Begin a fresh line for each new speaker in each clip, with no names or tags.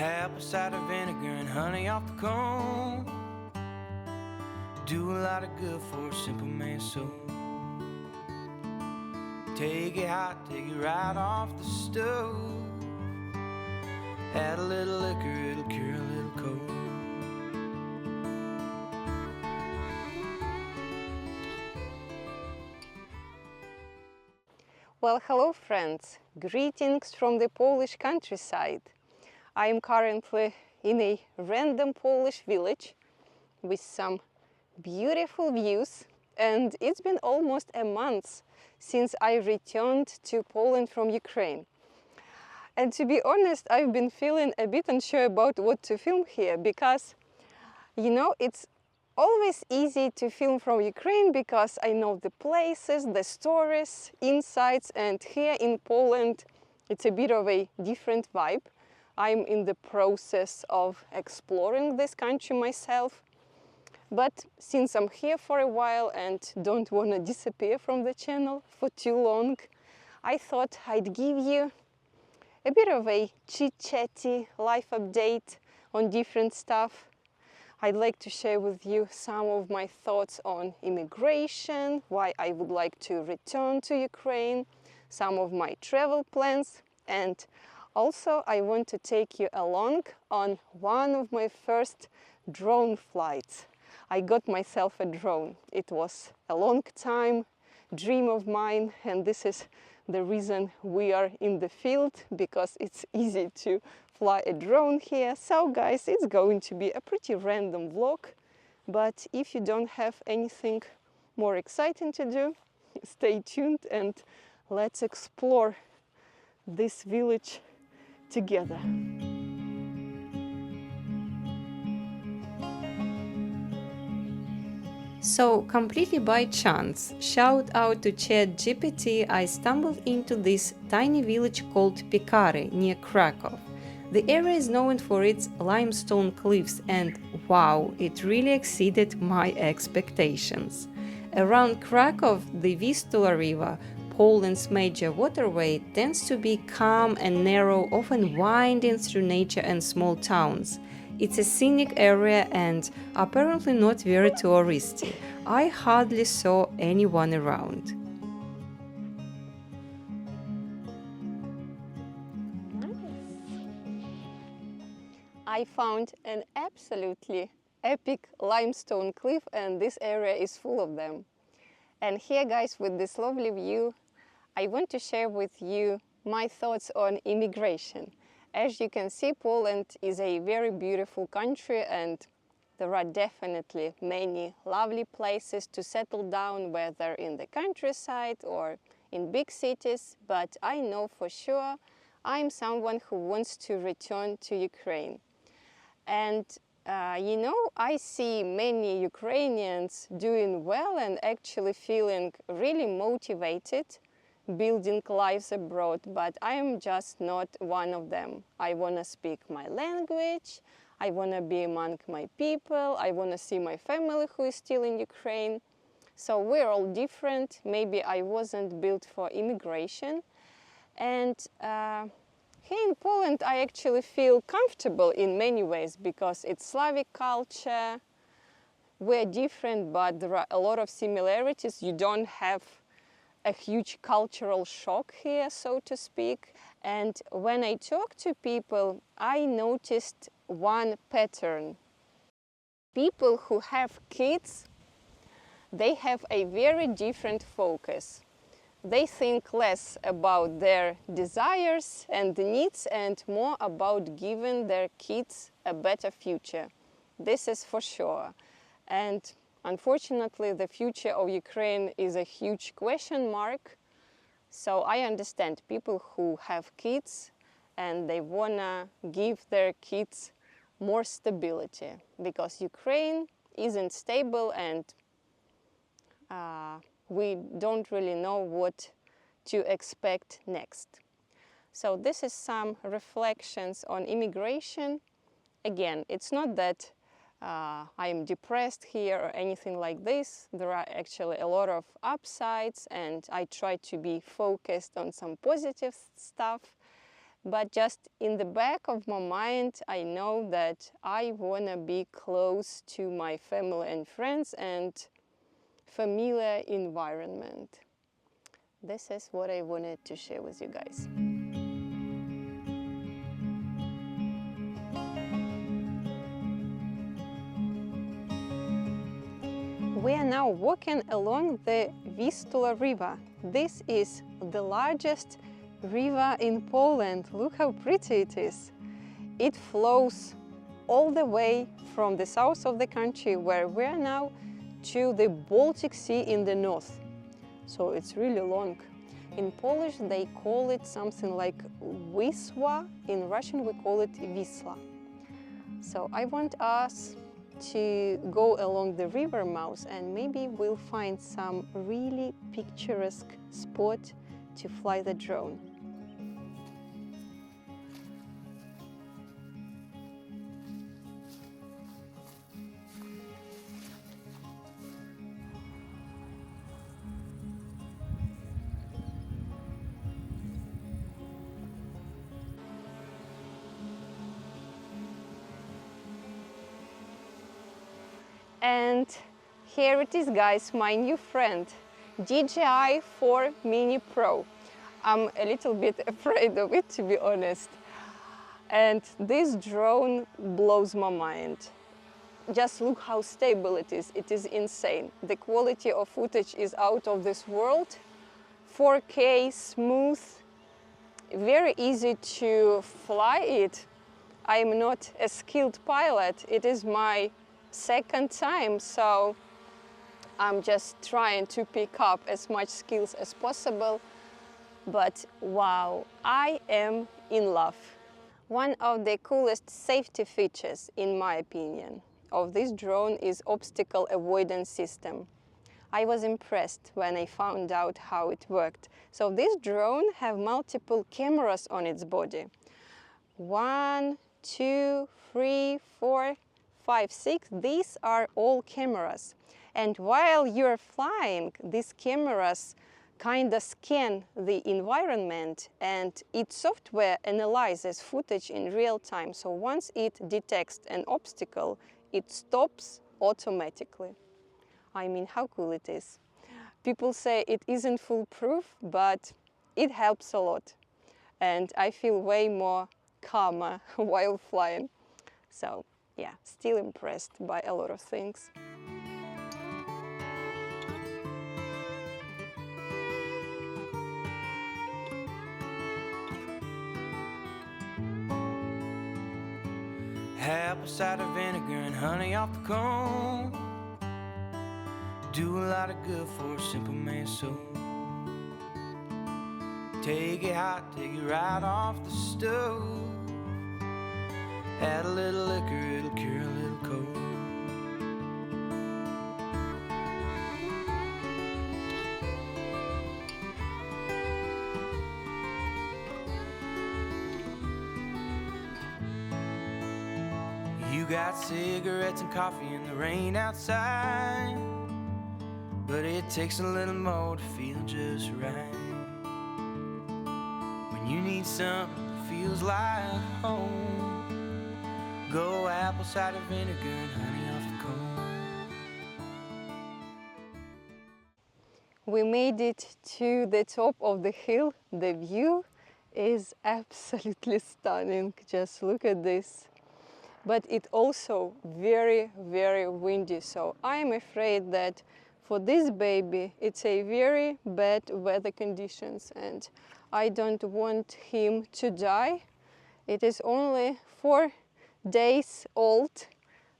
Apple cider vinegar and honey off the comb do a lot of good for a simple man's soul. Take it hot, take it right off the stove. Add a little liquor, it'll cure a little cold.
Well, hello friends, greetings from the Polish countryside. I am currently in a random Polish village with some beautiful views, and it's been almost a month since I returned to Poland from Ukraine. And to be honest, I've been feeling a bit unsure about what to film here because, it's always easy to film from Ukraine because I know the places, the stories, insights, and here in Poland it's a bit of a different vibe. I'm in the process of exploring this country myself. But since I'm here for a while and don't want to disappear from the channel for too long, I thought I'd give you a bit of a chit-chatty life update on different stuff. I'd like to share with you some of my thoughts on immigration, why I would like to return to Ukraine, some of my travel plans, and also I want to take you along on one of my first drone flights. I got myself a drone. It was a long time dream of mine, and this is the reason we are in the field, because it's easy to fly a drone here. So guys, it's going to be a pretty random vlog, but if you don't have anything more exciting to do, stay tuned and let's explore this village together. So, completely by chance, shout out to ChatGPT, I stumbled into this tiny village called Piekary near Krakow. The area is known for its limestone cliffs and wow, it really exceeded my expectations. Around Krakow, the Vistula River, Poland's major waterway, tends to be calm and narrow, often winding through nature and small towns. It's a scenic area and apparently not very touristy. I hardly saw anyone around. I found an absolutely epic limestone cliff, and this area is full of them. And here, guys, with this lovely view, I want to share with you my thoughts on immigration. As you can see, Poland is a very beautiful country and there are definitely many lovely places to settle down, whether in the countryside or in big cities. But I know for sure I'm someone who wants to return to Ukraine. And I see many Ukrainians doing well and actually feeling really motivated building lives abroad, but I am just not one of them. I want to speak my language, I want to be among my people, I want to see my family who is still in Ukraine. So we're all different. Maybe I wasn't built for immigration. And here in Poland, I actually feel comfortable in many ways because it's Slavic culture. We're different, but there are a lot of similarities. You don't have a huge cultural shock here, so to speak. And when I talk to people, I noticed one pattern. People who have kids, they have a very different focus. They think less about their desires and needs and more about giving their kids a better future. This is for sure. And unfortunately, the future of Ukraine is a huge question mark. So I understand people who have kids and they want to give their kids more stability because Ukraine isn't stable and we don't really know what to expect next. So this is some reflections on immigration. Again, it's not that I'm depressed here or anything like this. There are actually a lot of upsides and I try to be focused on some positive stuff. but just in the back of my mind, I know that I want to be close to my family and friends and familiar environment. This is what I wanted to share with you guys. We are now walking along the Vistula River. This is the largest river in Poland. Look how pretty it is. It flows all the way from the south of the country, where we are now, to the Baltic Sea in the north. So it's really long. In Polish they call it something like Wisła. In Russian we call it Wisla. So I want us to go along the river mouth, and maybe we'll find some really picturesque spot to fly the drone. And here it is, guys, my new friend, DJI 4 Mini Pro. I'm a little bit afraid of it, to be honest. And this drone blows my mind. Just look how stable it is. It is insane. The quality of footage is out of this world. 4K, smooth, very easy to fly it. I'm not a skilled pilot. It is my second time, so I'm just trying to pick up as much skills as possible. But wow, I am in love. One of the coolest safety features, in my opinion, of this drone is obstacle avoidance system. I was impressed when I found out how it worked. So this drone have multiple cameras on its body. 1, 2, 3, 4, 5, 6, these are all cameras. And while you're flying, these cameras kind of scan the environment, and its software analyzes footage in real time. So once it detects an obstacle, it stops automatically. I mean, how cool it is. People say it isn't foolproof, but it helps a lot. And I feel way more calmer while flying. So yeah, still impressed by a lot of things.
Apple cider vinegar and honey off the cone. Do a lot of good for a simple man's soul. Take it hot, take it right off the stove. Add a little liquor, it'll cure a little cold. You got cigarettes and coffee in the rain outside, but it takes a little more to feel just right. When you need something that feels like home, go apple cider vinegar and honey off the cone.
We made it to the top of the hill. The view is absolutely stunning. Just look at this. But it also very, very windy. So I'm afraid that for this baby, it's a very bad weather conditions, and I don't want him to die. It is only 4 days old.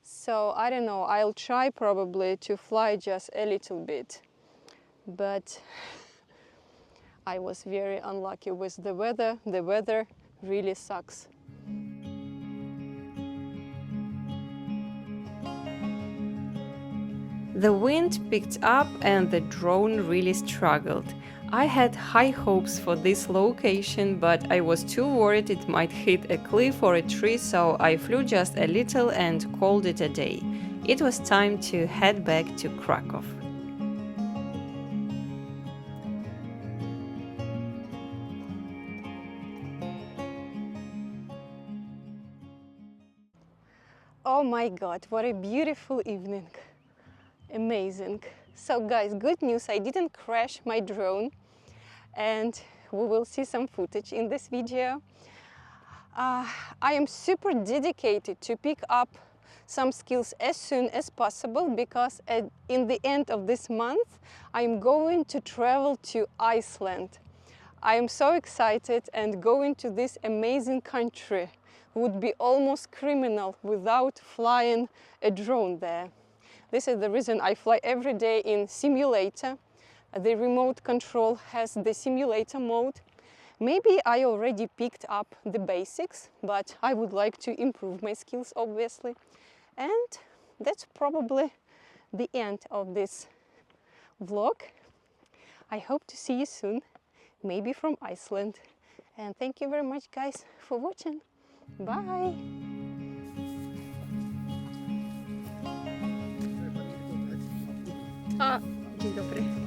So I don't know, I'll try probably to fly just a little bit. But I was very unlucky with the weather. The weather really sucks. The wind picked up and the drone really struggled. I had high hopes for this location, but I was too worried it might hit a cliff or a tree, so I flew just a little and called it a day. It was time to head back to Krakow. my God, what a beautiful evening. Amazing. So guys, good news, I didn't crash my drone, and we will see some footage in this video. I am super dedicated to pick up some skills as soon as possible, because in the end of this month I'm going to travel to Iceland. I am so excited, and going to this amazing country would be almost criminal without flying a drone there. This is the reason I fly every day in simulator. The remote control has the simulator mode. Maybe I already picked up the basics, but I would like to improve my skills, obviously. And that's probably the end of this vlog. I hope to see you soon, maybe from Iceland. And thank you very much, guys, for watching. Bye! Dzień dobry.